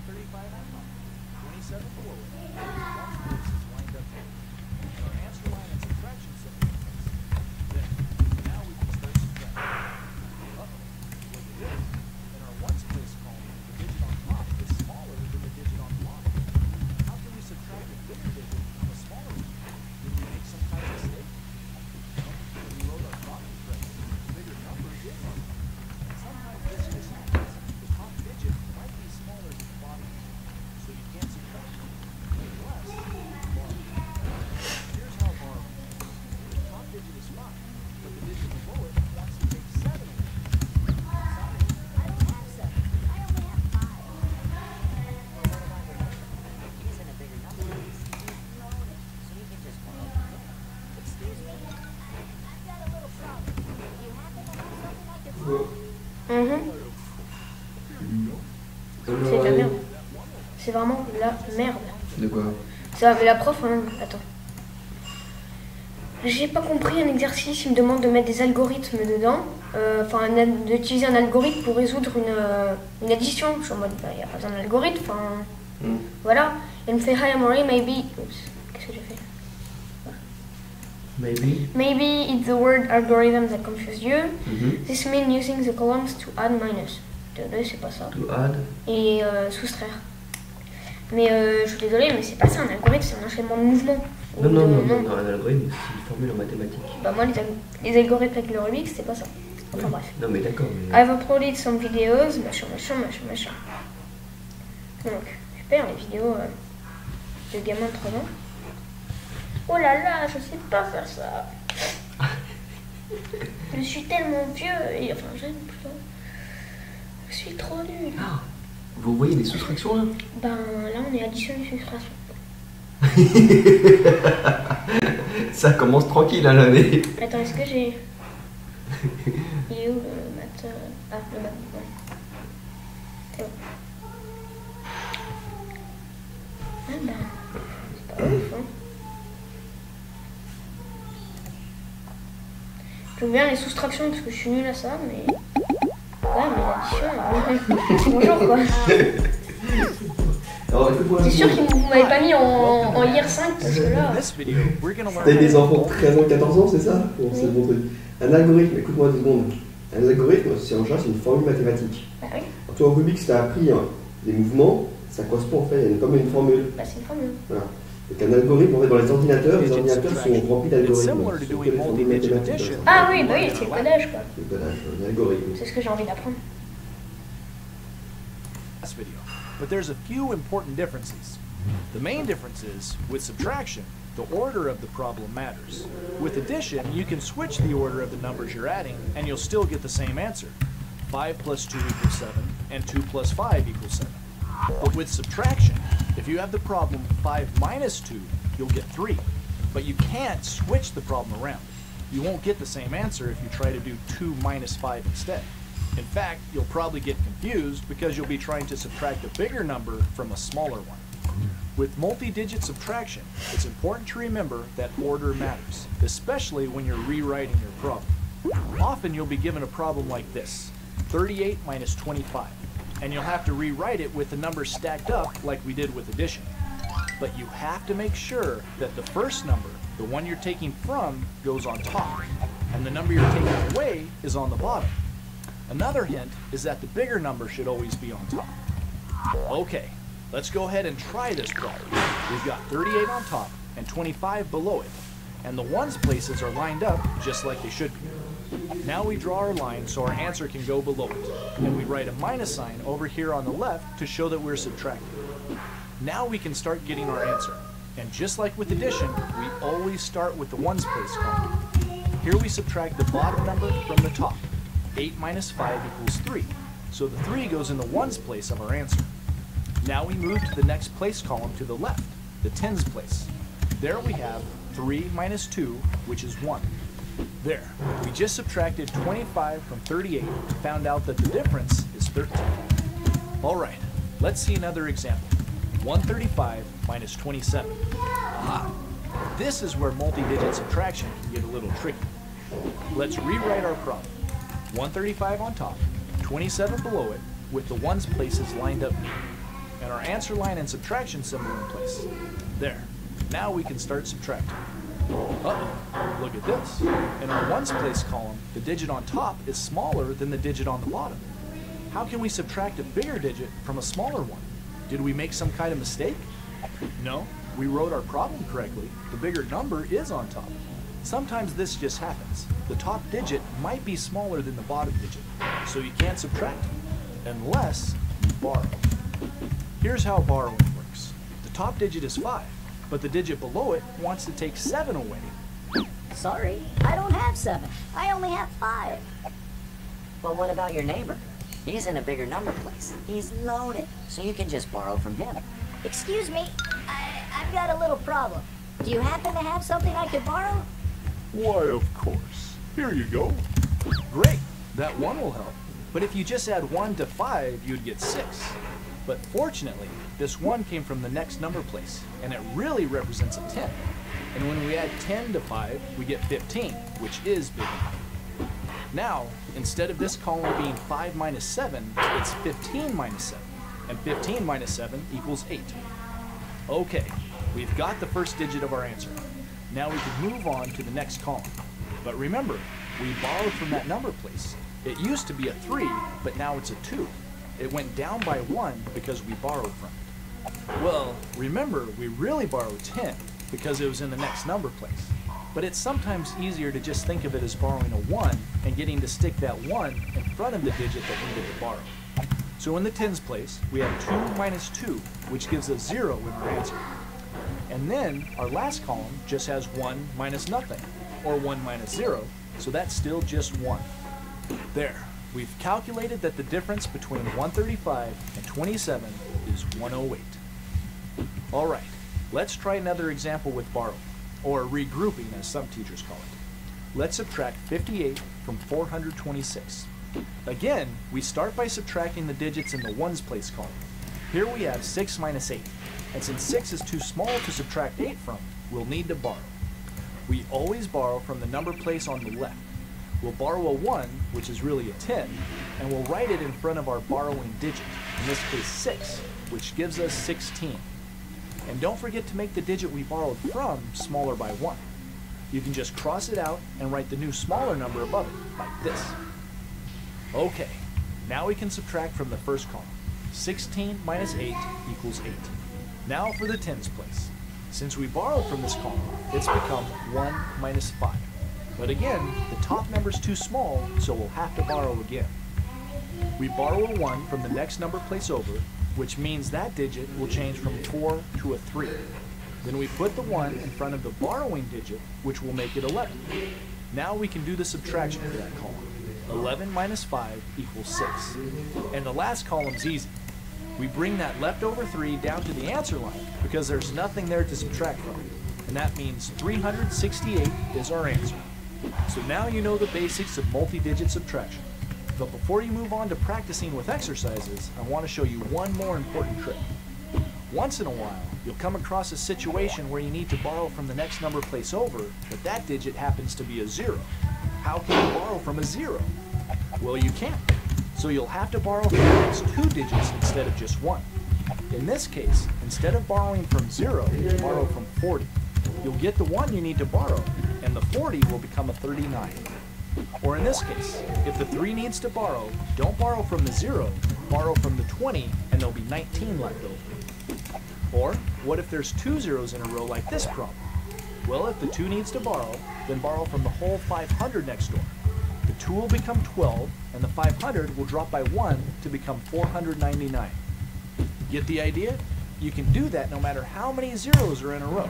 135 on top, 27 below it, with the ones places lined up here. And our answer line and subtraction symbol is there. Now we can start subtracting. Uh-oh, look at this. In our ones place column, the digit on top is smaller than the digit on the bottom. How can we subtract a bigger digit from a smaller one? Did we make some kind of mistake? When we wrote our problem correctly, the bigger number is our number. And sometimes this just happens. The top digit might be smaller than the bottom digit, so you can't subtract it. Unless borrow. Here's how borrow works. The top digit is 5, but the digit below it wants to take 7 away. I don't have 7. I only have 5. Well, what about the number? It isn't a bigger number. No, so you can just borrow. Excuse me? I've got a little problem. Do you happen to have something I can borrow? C'est de la merde. C'est vraiment de la merde. De quoi? Ça, la prof, hein, attends. J'ai pas compris un exercice, il me demande de mettre des algorithmes dedans. Enfin, d'utiliser un algorithme pour résoudre une addition. Je suis en mode, il n'y a pas besoin d'algorithme, enfin. Voilà. Elle me fait hi, Amaury, maybe. Oups, qu'est-ce que j'ai fait? Maybe it's the word algorithm that confused you. This means using the columns to add minus. C'est pas ça. To add. Et soustraire. Mais je suis désolée, mais c'est pas ça un algorithme, c'est un enchaînement de mouvements. Non, un algorithme, c'est une formule en mathématiques. Bah moi, les algorithmes avec le Rubik's, c'est pas ça. Enfin bref. Non mais d'accord. Mais... I've uploaded some videos, machin. Donc, super, les vidéos de gamins de 3 ans. Oh là là, je sais pas faire ça. Je suis tellement vieux, et enfin jeune plutôt. Je suis trop nulle. Ah, vous voyez les soustractions là? Ben là, on est addition et soustraction. Ça commence tranquille hein, l'année. Attends, est-ce que j'ai... Il est où le maths? Ah, le maths, ouais. C'est bon. Ah ben, c'est pas ouf, hein. Je veux bien les soustractions parce que je suis nulle à ça, mais... Ouais, mais l'addition... Bonjour, quoi. C'est sûr qu'ils ne m'avaient pas mis en IR5 parce que là... T'as des enfants de 13 ans, 14 ans, c'est ça? Bon, c'est le bon truc. Un algorithme, écoute-moi 2 secondes. Un algorithme, c'est en général, c'est une formule mathématique. Bah oui. Alors, toi, au Rubik's, t'as appris des mouvements, ça correspond en fait, comme une formule. Bah c'est une formule. Voilà. Donc un algorithme, en fait, dans les ordinateurs sont remplis d'algorithmes. Ah oui, bah oui, c'est le codage, quoi. C'est le codage, un algorithme. C'est ce que j'ai envie d'apprendre. But there's a few important differences. The main difference is, with subtraction, the order of the problem matters. With addition, you can switch the order of the numbers you're adding, and you'll still get the same answer. 5 plus 2 equals 7, and 2 plus 5 equals 7. But with subtraction, if you have the problem 5 minus 2, you'll get 3. But you can't switch the problem around. You won't get the same answer if you try to do 2 minus 5 instead. In fact, you'll probably get confused because you'll be trying to subtract a bigger number from a smaller one. With multi-digit subtraction, it's important to remember that order matters, especially when you're rewriting your problem. Often you'll be given a problem like this, 38 minus 25, and you'll have to rewrite it with the numbers stacked up like we did with addition. But you have to make sure that the first number, the one you're taking from, goes on top, and the number you're taking away is on the bottom. Another hint is that the bigger number should always be on top. Okay, let's go ahead and try this problem. We've got 38 on top and 25 below it, and the ones places are lined up just like they should be. Now we draw our line so our answer can go below it, and we write a minus sign over here on the left to show that we're subtracting. Now we can start getting our answer, and just like with addition, we always start with the ones place column. Here we subtract the bottom number from the top. 8 minus 5 equals 3, so the 3 goes in the ones place of our answer. Now we move to the next place column to the left, the tens place. There we have 3 minus 2, which is 1. There, we just subtracted 25 from 38 and found out that the difference is 13. Alright, let's see another example. 135 minus 27. Aha! This is where multi-digit subtraction can get a little tricky. Let's rewrite our problem. 135 on top, 27 below it, with the ones places lined up neat. and our answer line and subtraction symbol in place. There. Now we can start subtracting. Uh-oh, look at this. In our ones place column, the digit on top is smaller than the digit on the bottom. How can we subtract a bigger digit from a smaller one? Did we make some kind of mistake? No, we wrote our problem correctly. The bigger number is on top. Sometimes this just happens. The top digit might be smaller than the bottom digit, so you can't subtract it, unless you borrow. Here's how borrowing works. The top digit is 5, but the digit below it wants to take 7 away. Sorry, I don't have 7. I only have 5. Well, what about your neighbor? He's in a bigger number place. He's loaded, so you can just borrow from him. Excuse me, I've got a little problem. Do you happen to have something I could borrow? Why, of course. Here you go. Great, that 1 will help. But if you just add 1 to 5, you'd get 6. But fortunately, this 1 came from the next number place, and it really represents a 10. And when we add 10 to 5, we get 15, which is big enough. Now, instead of this column being 5 minus 7, it's 15 minus 7. And 15 minus 7 equals 8. Okay, we've got the first digit of our answer. Now we can move on to the next column. But remember, we borrowed from that number place. It used to be a 3, but now it's a 2. It went down by 1 because we borrowed from it. Well, remember, we really borrowed 10 because it was in the next number place. But it's sometimes easier to just think of it as borrowing a 1 and getting to stick that 1 in front of the digit that we needed to borrow. So in the tens place, we have 2 minus 2, which gives us 0 in our answer. And then our last column just has 1 minus nothing, or 1 minus 0, so that's still just 1. There, we've calculated that the difference between 135 and 27 is 108. All right, let's try another example with borrowing, or regrouping as some teachers call it. Let's subtract 58 from 426. Again, we start by subtracting the digits in the ones place column. Here we have 6 minus 8, and since 6 is too small to subtract 8 from, we'll need to borrow. We always borrow from the number place on the left. We'll borrow a 1, which is really a 10, and we'll write it in front of our borrowing digit, in this case 6, which gives us 16. And don't forget to make the digit we borrowed from smaller by 1. You can just cross it out and write the new smaller number above it, like this. Okay, now we can subtract from the first column. 16 minus 8 equals 8. Now for the tens place. Since we borrowed from this column, it's become 1 minus 5. But again, the top number's too small, so we'll have to borrow again. We borrow a 1 from the next number place over, which means that digit will change from 4 to a 3. Then we put the 1 in front of the borrowing digit, which will make it 11. Now we can do the subtraction for that column. 11 minus 5 equals 6. And the last column's easy. We bring that leftover 3 down to the answer line because there's nothing there to subtract from. And that means 368 is our answer. So now you know the basics of multi-digit subtraction. But before you move on to practicing with exercises, I want to show you one more important trick. Once in a while, you'll come across a situation where you need to borrow from the next number place over, but that digit happens to be a 0. How can you borrow from a 0? Well, you can't. So you'll have to borrow from the next 2 digits instead of just 1. In this case, instead of borrowing from 0, you borrow from 40. You'll get the 1 you need to borrow, and the 40 will become a 39. Or in this case, if the 3 needs to borrow, don't borrow from the 0, borrow from the 20, and there'll be 19 left over. Or, what if there's 2 zeros in a row like this problem? Well, if the 2 needs to borrow, then borrow from the whole 500 next door. The 2 will become 12, and the 500 will drop by 1 to become 499. Get the idea? You can do that no matter how many zeros are in a row.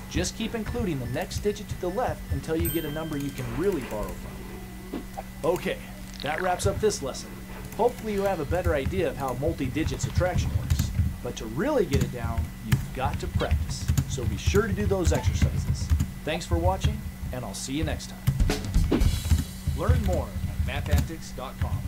Just keep including the next digit to the left until you get a number you can really borrow from. Okay, that wraps up this lesson. Hopefully you have a better idea of how multi-digit subtraction works. But to really get it down, you've got to practice. So be sure to do those exercises. Thanks for watching, and I'll see you next time. Learn more at mathantix.com.